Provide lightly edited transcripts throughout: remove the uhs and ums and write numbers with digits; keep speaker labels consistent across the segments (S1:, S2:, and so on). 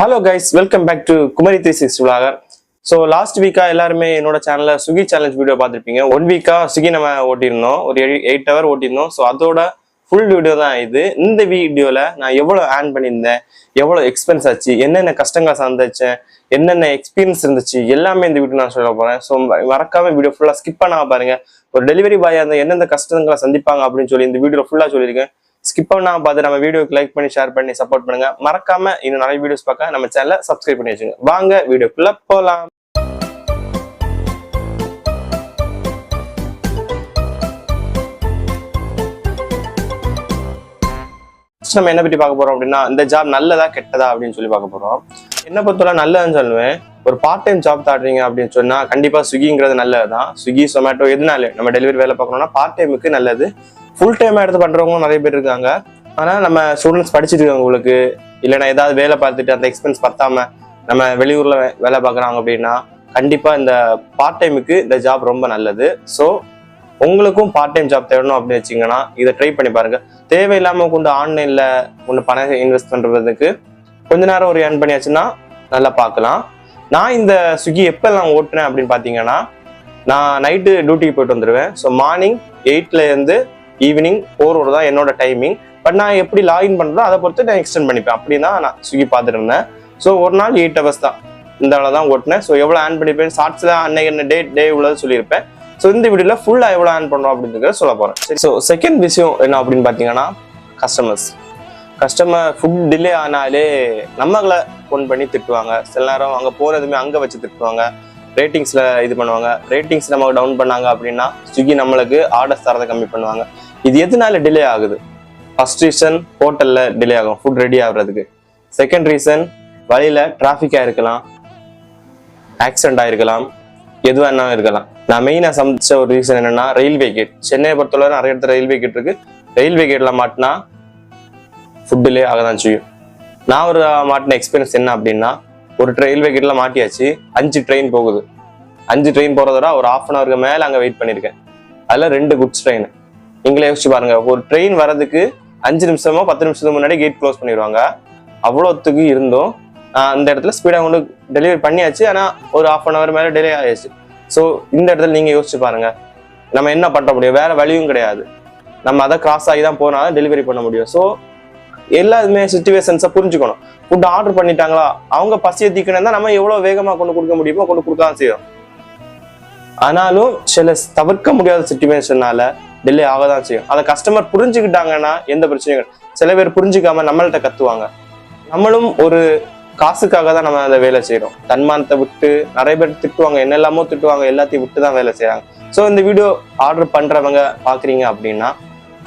S1: Hello guys, welcome back to Kumari 360 Vlogger. So last week எல்லாருமே என்னோட சேனல்ல Swiggy challenge video பார்த்திருப்பீங்க. 1 வீக்கா ஸ்விக்கி நம்ம ஓட்டிருந்தோம். ஒரு 8 hour ஓட்டிருந்தோம். ஸோ அதோட ஃபுல் வீடியோ தான் இது. இந்த வீடியோல நான் எவ்வளவு ஏர்ன் பண்ணியிருந்தேன், எவ்வளவு எக்ஸ்பென்ஸ் ஆச்சு, என்னென்ன கஷ்டங்கள் சந்திச்சேன், என்னென்ன எக்ஸ்பீரியன்ஸ் இருந்துச்சு எல்லாமே இந்த வீடியோ நான் சொல்ல போறேன். ஸோ மறக்காம வீடியோ ஃபுல்லா ஸ்கிப் பண்ணாம பாருங்க. ஒரு டெலிவரி பாயா இருந்தா எந்தெந்த கஷ்டங்களை சந்திப்பாங்க அப்படின்னு சொல்லி இந்த வீடியோ ஃபுல்லா சொல்லியிருக்கேன். ஸ்கிப் பண்ணாம பார்த்து நம்ம வீடியோக்கு லைக் பண்ணி ஷேர் பண்ணி சப்போர்ட் பண்ணுங்க. மறக்காம இன்னும் நிறைய வீடியோஸ் பார்க்க நம்ம சேனலை சப்ஸ்கிரைப் பண்ணி வச்சுங்க. வாங்க வீடியோக்குள்ள போலாம். நம்ம என்ன பத்தி பார்க்க போறோம் அப்படின்னா, இந்த ஜாப் நல்லதா கெட்டதா அப்படின்னு சொல்லி பார்க்க போறோம். என்ன பொறுத்தவரை நல்லதுன்னு சொல்லுவேன். ஒரு பார்ட் டைம் ஜாப் தாடுறீங்க அப்படின்னு சொன்னா கண்டிப்பா ஸ்விக்கிங்கிறது நல்லதுதான். ஸ்விக்கி சொமேட்டோ எதுனால நம்ம டெலிவரி வேலை பார்க்கணும்னா பார்ட் டைமுக்கு நல்லது. ஃபுல் டைமா எடுத்து பண்றவங்களும் நிறைய பேர் இருக்காங்க. ஆனா நம்ம ஸ்டூடெண்ட்ஸ் படிச்சுட்டு இருக்கவங்களுக்கு இல்லைன்னா ஏதாவது வேலை பார்த்துட்டு அந்த எக்ஸ்பென்ஸ் பத்தாம நம்ம வெளியூர்ல வேலை பார்க்குறாங்க அப்படின்னா கண்டிப்பா இந்த பார்ட் டைமுக்கு இந்த ஜாப் ரொம்ப நல்லது. ஸோ உங்களுக்கும் பார்ட் டைம் ஜாப் தேடணும் அப்படின்னு வச்சிங்கன்னா இதை ட்ரை பண்ணி பாருங்க. தேவையில்லாம கொண்டு ஆன்லைன்ல ஒன்று பணம் இன்வெஸ்ட் பண்றதுக்கு கொஞ்ச நேரம் ஒரு ஏர்ன் பண்ணியாச்சுன்னா நல்லா பார்க்கலாம். நான் இந்த ஸ்விக்கி எப்பெல்லாம் ஓட்டுனேன் அப்படின்னு பார்த்தீங்கன்னா, நான் நைட்டு டியூட்டிக்கு போயிட்டு வந்துடுவேன். ஸோ மார்னிங் 8 இருந்து ஈவினிங் 4 தான் என்னோட டைமிங். பட் நான் எப்படி லாகின் பண்றதோ அதை பொறுத்து நான் எக்ஸ்டெண்ட் பண்ணிப்பேன். அப்படின்னா நான் ஸ்விக்கி பார்த்துட்டு இருந்தேன். ஸோ ஒரு நாள் 8 hours தான் இந்த அளவு தான் ஓட்டினேன். ஸோ எவ்வளோ ஏர்ன் பண்ணிப்பேன் ஷார்ட்ஸ்ல அன்னைக்கு டே உள்ளது சொல்லியிருப்பேன். ஸோ இந்த வீடியோல ஃபுல்லா எவ்வளோ ஏர்ன் பண்ணுறோம் அப்படின்றத சொல்ல போறேன். சரி, ஸோ செகண்ட் விஷயம் என்ன அப்படின்னு பார்த்தீங்கன்னா, கஸ்டமர் ஃபுட் டிலே ஆனாலே நம்மளை ஃபோன் பண்ணி திட்டுவாங்க. சில நேரம் அங்கே போனதுமே அங்கே வச்சு திட்டுவாங்க. ரேட்டிங்ஸ்ல இது பண்ணுவாங்க. ரேட்டிங்ஸ் நம்ம டவுன் பண்ணாங்க அப்படின்னா ஸ்விக்கி நம்மளுக்கு ஆர்டர்ஸ் தரதை கம்மி பண்ணுவாங்க. இது எதனால டிலே ஆகுது? ஃபர்ஸ்ட் ரீசன் ஹோட்டல்ல டிலே ஆகும் ஃபுட் ரெடி ஆகுறதுக்கு. செகண்ட் ரீசன் வழியில டிராஃபிக்கா இருக்கலாம், ஆக்சிடென்ட் ஆயிருக்கலாம், எது வேணாலும் இருக்கலாம். நான் மெயினா சமைச்ச ஒரு ரீசன் என்னன்னா ரயில்வே கேட். சென்னையை பொறுத்தவரை நிறைய இடத்துல ரயில்வே கேட் இருக்கு. ரயில்வே கேட்ல மாட்டினா ஃபுட் டிலே ஆகதான் செய்யும். நான் ஒரு மாட்டின எக்ஸ்பீரியன்ஸ் என்ன அப்படின்னா, ஒரு ரயில்வே கேட்ல மாட்டியாச்சு. 5 ட்ரெயின் போகுது. 5 ட்ரெயின் போறதோட ஒரு 1/2 hour மேல அங்க வெயிட் பண்ணிருக்கேன். அதுல 2 குட்ஸ் ட்ரெயின். நீங்களே யோசிச்சு பாருங்க, ஒரு ட்ரெயின் வர்றதுக்கு 5 நிமிஷமோ 10 நிமிஷத்துக்கு முன்னாடி கேட் க்ளோஸ் பண்ணிடுவாங்க. அவ்வளோத்துக்கு இருந்தும் அந்த இடத்துல ஸ்பீடா கொண்டு டெலிவரி பண்ணியாச்சு. ஆனா ஒரு 1/2 hour மேல டிலே ஆயிடுச்சு. ஸோ இந்த இடத்துல நீங்க யோசிச்சு பாருங்க, நம்ம என்ன பண்ண முடியும்? வேற வழியும் கிடையாது. நம்ம அதை கிராஸ் ஆகி தான் போனாலும் டெலிவரி பண்ண முடியும். ஸோ எல்லாருமே சிச்சுவேஷன்ஸை புரிஞ்சுக்கணும். ஃபுட் ஆர்டர் பண்ணிட்டாங்களா, அவங்க பசியை தீக்கணும் தான் நம்ம எவ்வளவு வேகமா கொண்டு கொடுக்க முடியுமோ கொண்டு கொடுக்கலாம் செய்யும். ஆனாலும் சில தவிர்க்க முடியாத சிச்சுவேஷனால டிலே ஆகதான் செய்யும். அதை கஸ்டமர் புரிஞ்சுக்கிட்டாங்கன்னா எந்த பிரச்சனையும். சில பேர் புரிஞ்சுக்காம நம்மள்கிட்ட கத்துவாங்க. நம்மளும் ஒரு காசுக்காக தான் நம்ம அதை வேலை செய்யறோம். தன்மானத்தை விட்டு நிறைய பேர் திட்டுவாங்க, என்னெல்லாமோ திட்டுவாங்க, எல்லாத்தையும் விட்டு தான் வேலை செய்யறாங்க. ஸோ இந்த வீடியோ ஆர்டர் பண்றவங்க பாக்குறீங்க அப்படின்னா,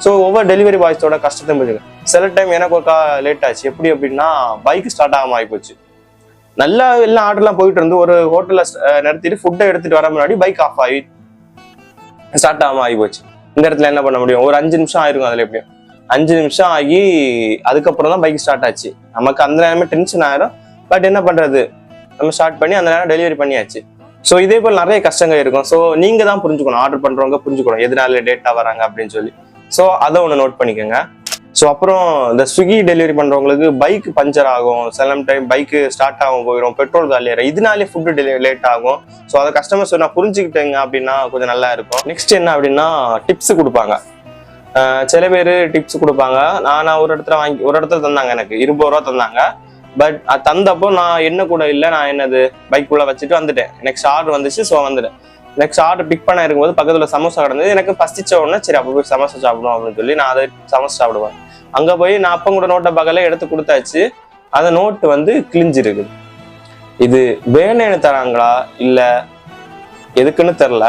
S1: ஸோ ஒவ்வொரு டெலிவரி பாய்ஸோட கஷ்டத்தை புரிஞ்சுங்க. சில டைம் எனக்கு ஒரு லேட் ஆச்சு. எப்படி அப்படின்னா, பைக் ஸ்டார்ட் ஆகாம ஆகிப்போச்சு. நல்லா எல்லாம் ஆர்டர்லாம் போயிட்டு இருந்து ஒரு ஹோட்டல்ல நிறுத்திட்டு ஃபுட்டை எடுத்துட்டு வர முன்னாடி பைக் ஆஃப் ஆகி ஸ்டார்ட் ஆகாம ஆகிப்போச்சு. இந்த இடத்துல என்ன பண்ண முடியும்? ஒரு 5 நிமிஷம் ஆயிருக்கும். அதுல எப்படியும் 5 நிமிஷம் ஆகி அதுக்கப்புறம் தான் பைக் ஸ்டார்ட் ஆச்சு. நமக்கு அந்த நேரமே டென்ஷன் ஆயிரும். பட் என்ன பண்றது, நம்ம ஸ்டார்ட் பண்ணி அந்த நேரம் டெலிவரி பண்ணியாச்சு. ஸோ இதே போல் நிறைய கஷ்டங்கள் இருக்கும். ஸோ நீங்க தான் புரிஞ்சுக்கணும், ஆர்டர் பண்றவங்க புரிஞ்சுக்கணும் எதனால டேட்டா வராங்க அப்படின்னு சொல்லி. ஸோ அதை ஒன்று நோட் பண்ணிக்கோங்க. ஸோ அப்புறம் இந்த ஸ்விக்கி டெலிவரி பண்றவங்களுக்கு பைக் பஞ்சர் ஆகும், சில டைம் பைக்கு ஸ்டார்ட் ஆகும், போயிடும், பெட்ரோல் காலியாயிரும். இதனாலே ஃபுட்டு லேட் ஆகும். ஸோ அதை கஸ்டமர்ஸ் நான் புரிஞ்சுக்கிட்டேங்க அப்படின்னா கொஞ்சம் நல்லா இருக்கும். நெக்ஸ்ட் என்ன அப்படின்னா, டிப்ஸ் கொடுப்பாங்க. சில பேர் டிப்ஸ் கொடுப்பாங்க. நான் ஒரு இடத்துல தந்தாங்க, எனக்கு 20 ரூபா தந்தாங்க. பட் அது தந்தப்போ நான் என்ன கூட இல்லை, நான் என்னது பைக்குள்ள வச்சுட்டு வந்துட்டேன். நெக்ஸ்ட் ஆர்டர் வந்துச்சு. ஸோ வந்துட்டேன். நெக்ஸ்ட் ஆர்டர் பிக் பண்ண இருக்கும்போது பக்கத்துல சமோசா கிடந்தது. எனக்கு பசிச்ச உடனே சரி அப்போ போய் சமோசா சாப்பிடும் அப்படின்னு சொல்லி நான் அதை சமோசா சாப்பிடுவேன். அங்க போய் நான் அப்ப கூட நோட்டை பக்கல எடுத்து கொடுத்தாச்சு. அந்த நோட்டு கிழிஞ்சிருக்கு. இது வேணும்னு தராங்களா இல்ல எதுக்குன்னு தெரில,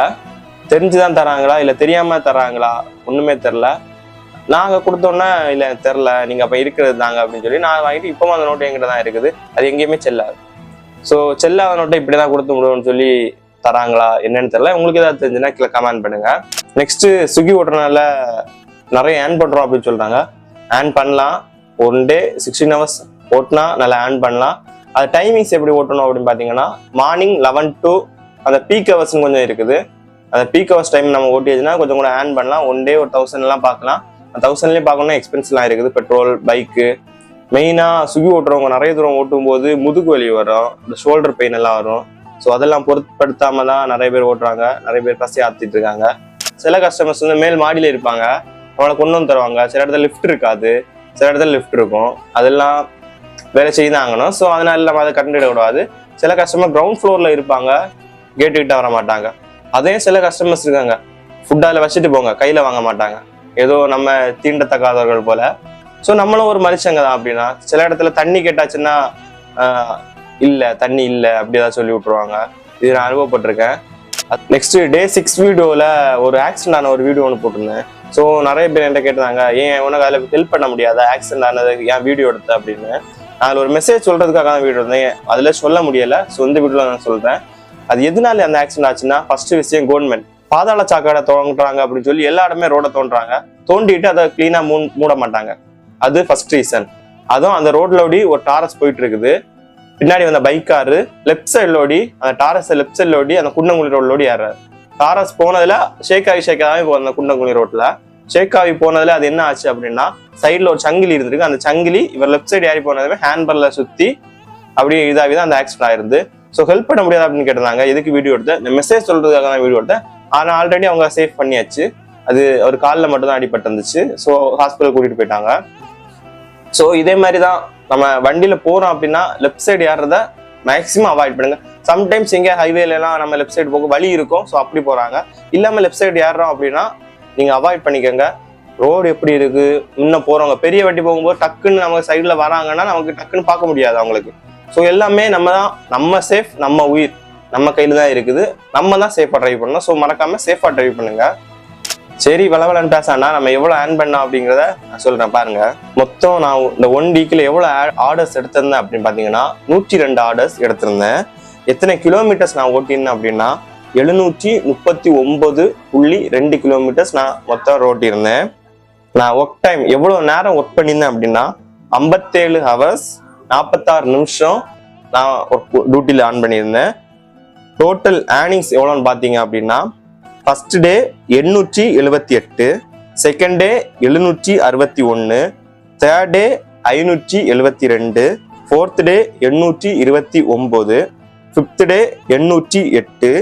S1: தெரிஞ்சுதான் தராங்களா இல்ல தெரியாம தராங்களா ஒண்ணுமே தெரில. நாங்க கொடுத்தோன்னே இல்ல தெரில, நீங்க அப்ப இருக்கிறது தாங்க அப்படின்னு சொல்லி நான் வாங்கிட்டு இப்பவும் அந்த நோட்டு எங்கிட்ட தான் இருக்குது. அது எங்கேயுமே செல்லாது. ஸோ செல்லாத நோட்டை இப்படிதான் கொடுத்து முடியும்னு சொல்லி தராங்களா என்னன்னு தெரியல. உங்களுக்கு ஏதாவது தெரிஞ்சுன்னா கீழே கமெண்ட் பண்ணுங்க. நெக்ஸ்ட் ஸ்விக்கி ஓட்டுறதுனால நிறைய ஏர்ன் பண்றோம் அப்படின்னு சொல்றாங்க. ஏர்ன் பண்ணலாம். 1 day 16 hours ஓட்டினா நல்லா ஏர்ன் பண்ணலாம். அது டைமிங்ஸ் எப்படி ஓட்டணும் அப்படின்னு பாத்தீங்கன்னா, மார்னிங் 11 to அந்த பீக் ஹவர்ஸ் கொஞ்சம் இருக்குது. அந்த பீக் ஹவர்ஸ் டைம் நம்ம ஓட்டியாச்சுன்னா கொஞ்சம் கூட ஏர்ன் பண்ணலாம். 1 day ஒரு 1000 எல்லாம் பார்க்கலாம். 1000லயே பார்க்கணும்னா எக்ஸ்பென்ஸ்லாம் இருக்குது. பெட்ரோல், பைக்கு, மெயினாக ஸ்விக்கி ஓட்டுறவங்க நிறைய தூரம் ஓட்டும் போது முதுகு வலி வரும், இந்த ஷோல்டர் பெயின் எல்லாம் வரும். ஸோ அதெல்லாம் பொருட்படுத்தாம தான் நிறைய பேர் ஓட்டுறாங்க, நிறைய பேர் பசி ஆத்திட்டு இருக்காங்க. சில கஸ்டமர்ஸ் வந்து மேல் மாடியில் இருப்பாங்க, அவங்களை கொண்டு வந்து தருவாங்க. சில இடத்துல லிஃப்ட் இருக்காது, சில இடத்துல லிஃப்ட் இருக்கும், அதெல்லாம் வேலை செய்தாங்கணும். ஸோ அதனால நம்ம அதை கண்டுவிடக்கூடாது. சில கஸ்டமர் கிரவுண்ட் ஃப்ளோரில் இருப்பாங்க, கேட்டுக்கிட்ட வர மாட்டாங்க. அதே சில கஸ்டமர்ஸ் இருக்காங்க, ஃபுட்டால வச்சுட்டு போங்க, கையில் வாங்க மாட்டாங்க, ஏதோ நம்ம தீண்டத்தக்காதவர்கள் போல. ஸோ நம்மளும் ஒரு மனுஷங்க தான். அப்படின்னா சில இடத்துல தண்ணி கேட்டாச்சுன்னா இல்லை தண்ணி இல்லை அப்படி ஏதாவது சொல்லி விட்டுருவாங்க. இது நான் அனுபவப்பட்டிருக்கேன். நெக்ஸ்ட் டே 6 வீடியோவில் ஒரு ஆக்சிடென்ட் ஆன ஒரு வீடியோ ஒன்று போட்டிருந்தேன். ஸோ நிறைய பேர் என்கிட்ட கேட்டாங்க, ஏன் உனக்கு அதில் ஹெல்ப் பண்ண முடியாதா, ஆக்சிடென்ட் ஆனது ஏன் வீடியோ எடுத்த அப்படின்னு. அதில் ஒரு மெசேஜ் சொல்றதுக்காக தான் வீடியோ இருந்தேன், அதில் சொல்ல முடியலை. ஸோ இந்த வீடியோவில் நான் சொல்கிறேன். அது எதனால அந்த ஆக்சிடென்ட் ஆச்சுன்னா, ஃபர்ஸ்ட் விஷயம் கவர்மெண்ட் பாதாள சாக்கடை தோன்றாங்க அப்படின்னு சொல்லி எல்லா இடமே ரோட தோன்றாங்க, தோண்டிட்டு அதை கிளீனா மூட மாட்டாங்க. அது ஃபர்ஸ்ட் ரீசன். அதுவும் அந்த ரோட்லோடி ஒரு டாரஸ் போயிட்டு இருக்குது, பின்னாடி வந்த பைக்காரு லெஃப்ட் சைட்லோடி அந்த டாரஸ் லெஃப்ட் சைட்லோடி அந்த குண்டங்குழி ரோட்லோடி ஏறாரு. டாரஸ் போனதுல ஷேக்காவி அந்த குண்டங்குழி ரோட்ல ஷேக்காவி போனதுல அது என்ன ஆச்சு அப்படின்னா, சைட்ல ஒரு சங்கிலி இருந்திருக்கு. அந்த சங்கிலி இவர் லெஃப்ட் சைடு ஏறி போனதுமே ஹேண்ட்பர்ல சுத்தி அப்படியே இதாகிதான் அந்த ஆக்சிடென்ட் ஆயிருந்து. ஸோ ஹெல்ப் பண்ண முடியாது அப்படின்னு கேட்டிருந்தாங்க. எதுக்கு வீடியோ எடுத்தேன், இந்த மெசேஜ் சொல்றதுக்காக தான் வீடியோ எடுத்தேன். ஆனால் ஆல்ரெடி அவங்க சேவ் பண்ணியாச்சு. அது ஒரு காலில் மட்டும் தான் அடிபட்டு இருந்துச்சு. ஸோ ஹாஸ்பிட்டல் கூட்டிட்டு போயிட்டாங்க. ஸோ இதே மாதிரி தான் நம்ம வண்டியில போறோம் அப்படின்னா லெஃப்ட் சைடு ஏறத மேக்ஸிமம் அவாய்ட் பண்ணுங்க. சம்டைம்ஸ் எங்கே ஹைவேல எல்லாம் நம்ம லெஃப்ட் சைடு போக வழி இருக்கும், ஸோ அப்படி போறாங்க. இல்லாம லெஃப்ட் சைடு ஏறுறோம் அப்படின்னா நீங்க அவாய்ட் பண்ணிக்கோங்க. ரோடு எப்படி இருக்கு, இன்னும் போறவங்க பெரிய வண்டி போகும்போது டக்குன்னு நம்ம சைட்ல வராங்கன்னா நமக்கு டக்குன்னு பார்க்க முடியாது அவங்களுக்கு. ஸோ எல்லாமே நம்ம சேஃப், நம்ம உயிர் நம்ம கையில தான் இருக்குது, நம்ம தான் சேஃபா டிரைவ் பண்ணணும். ஸோ மறக்காம சேஃபா டிரைவ் பண்ணுங்க. சரி, வளவலன்னு பேசாண்டா நம்ம எவ்வளவு ஏர்ன் பண்ணோம் அப்படிங்கிறத நான் சொல்றேன் பாருங்க. மொத்தம் நான் இந்த 1 வீக்ல எவ்வளவு ஆர்டர்ஸ் எடுத்திருந்தேன் அப்படின்னு பாத்தீங்கன்னா 102 ஆர்டர்ஸ் எடுத்திருந்தேன். எத்தனை கிலோமீட்டர்ஸ் நான் ஓட்டினேன் அப்படின்னா 739.2 கிலோமீட்டர்ஸ் நான் மொத்தம் ஓட்டியிருந்தேன். நான் ஒர்க் டைம் எவ்வளவு நேரம் ஒர்க் பண்ணியிருந்தேன் அப்படின்னா 57 ஹவர்ஸ் 46 நிமிஷம் நான் டியூட்டியில் ஆன் பண்ணியிருந்தேன். டோட்டல் ஏர்னிங்ஸ் எவ்வளோன்னு பார்த்தீங்க அப்படின்னா, first day 878, second day 761, third day 572, fourth day 829, fifth day 808,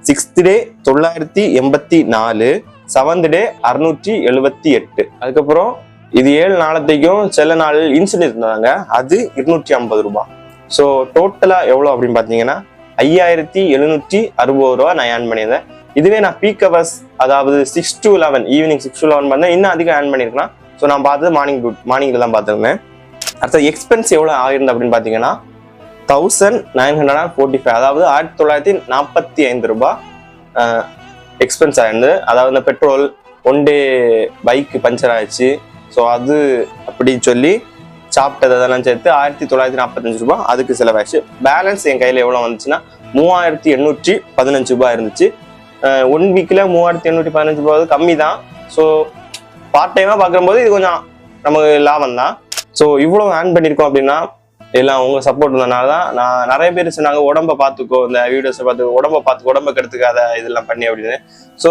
S1: sixth day 984, seventh day 678. அதுக்கப்புறம் இது 7 நாளத்தைக்கும் சில நாள் இன்சிடென்ட் இருந்தாங்க, அது 250 ரூபாய். ஸோ டோட்டலா எவ்வளோ அப்படின்னு பார்த்தீங்கன்னா 5760 ரூபா நான் ஏர்ன் பண்ணியிருந்தேன். இதுவே நான் பீக் ஹவர்ஸ், அதாவது 6 to 11 ஈவினிங் 6 to 11 பண்ணேன், இன்னும் அதிகம் ஏர்ன் பண்ணியிருக்கலாம். ஸோ நான் பார்த்தது மார்னிங்ல தான் பார்த்துருந்தேன். அடுத்த எக்ஸ்பென்ஸ் எவ்வளோ ஆகிருந்தது அப்படின்னு பார்த்தீங்கன்னா 1945, அதாவது 1945 ரூபாய் எக்ஸ்பென்ஸ் ஆயிருந்து. அதாவது இந்த பெட்ரோல், 1 டே பைக் பஞ்சர் ஆயிடுச்சு, ஸோ அது அப்படி சொல்லி சாப்பிட்டது அதெல்லாம் சேர்த்து 1945 ரூபாய் அதுக்கு செலவாயிடுச்சு. பேலன்ஸ் என் கையில் எவ்வளோ வந்துச்சுன்னா 3815 ரூபாய் இருந்துச்சு. 1 வீக்ல 3815 ரூபாய் கம்மி தான். ஸோ பார்ட் டைமா பார்க்கும்போது இது கொஞ்சம் நமக்கு லாபம் தான். ஸோ இவ்வளோ ஏர்ன் பண்ணியிருக்கோம் அப்படின்னா எல்லாம் உங்க சப்போர்ட் இருந்தனால தான். நான் நிறைய பேர் சொன்னாங்க உடம்ப பார்த்துக்கோ, இந்த வீடியோஸை பார்த்து உடம்ப கெடுத்துக்காத இதெல்லாம் பண்ணி அப்படின்னு. ஸோ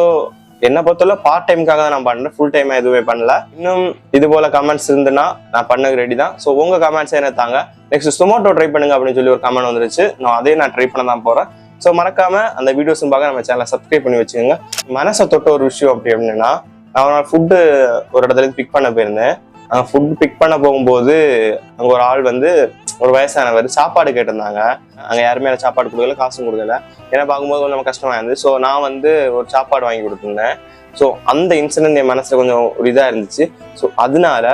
S1: என்னை பொறுத்தவரை பார்ட் டைமுக்காக தான் நான் பண்றேன், ஃபுல் டைமா எதுவுமே பண்ணல. இன்னும் இது போல கமெண்ட்ஸ் இருந்துன்னா நான் பண்ண ரெடி தான். ஸோ உங்க கமெண்ட்ஸ் என்ன தாங்க. நெக்ஸ்ட் சொமோட்டோ ட்ரை பண்ணுங்க அப்படின்னு சொல்லி ஒரு கமெண்ட் வந்துருச்சு, நான் ட்ரை பண்ண தான் போறேன். ஸோ மறக்காம அந்த வீடியோஸும் பார்க்க நம்ம சேனலை சப்ஸ்கிரைப் பண்ணி வச்சுக்கோங்க. மனசை தொட்ட ஒரு விஷயம் அப்படி அப்படின்னா, நான் ஃபுட்டு ஒரு இடத்துல இருந்து பிக் பண்ண போயிருந்தேன். அங்கே ஃபுட் பிக் பண்ண போகும்போது அங்கே ஒரு ஆள் வந்து ஒரு வயசானவர் சாப்பாடு கேட்டிருந்தாங்க. அங்கே யாருமே எனக்கு சாப்பாடு கொடுக்கல, காசும் கொடுக்கல. ஏன்னா பார்க்கும்போது கொஞ்சம் நம்ம கஷ்டமா இருந்துச்சு. ஸோ நான் வந்து ஒரு சாப்பாடு வாங்கி கொடுத்துருந்தேன். ஸோ அந்த இன்சிடென்ட் என் மனசுல கொஞ்சம் ஒரு இதாக இருந்துச்சு. ஸோ அதனால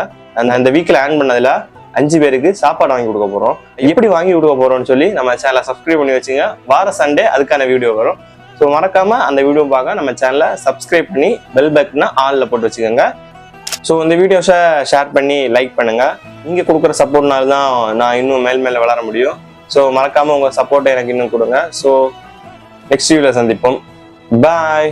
S1: அந்த வீக்கில் ஏர்ன் பண்ணதுல 5 பேருக்கு சாப்பாடு வாங்கி கொடுக்க போறோம். எப்படி வாங்கி கொடுக்க போறோம்னு சொல்லி நம்ம சேனலை சப்ஸ்கிரைப் பண்ணி வச்சுங்க. வார சண்டே அதுக்கான வீடியோ வரும். ஸோ மறக்காம அந்த வீடியோ பார்க்க நம்ம சேனலை சப்ஸ்கிரைப் பண்ணி பெல் பட்டனை ஆன்ல போட்டு வச்சுக்கோங்க. ஸோ இந்த வீடியோஸை ஷேர் பண்ணி லைக் பண்ணுங்க. நீங்க கொடுக்குற சப்போர்ட்னால தான் நான் இன்னும் மேல வளர முடியும். ஸோ மறக்காம உங்க சப்போர்ட்டை எனக்கு இன்னும் கொடுங்க. ஸோ நெக்ஸ்ட் வீடியோல சந்திப்போம். பாய்.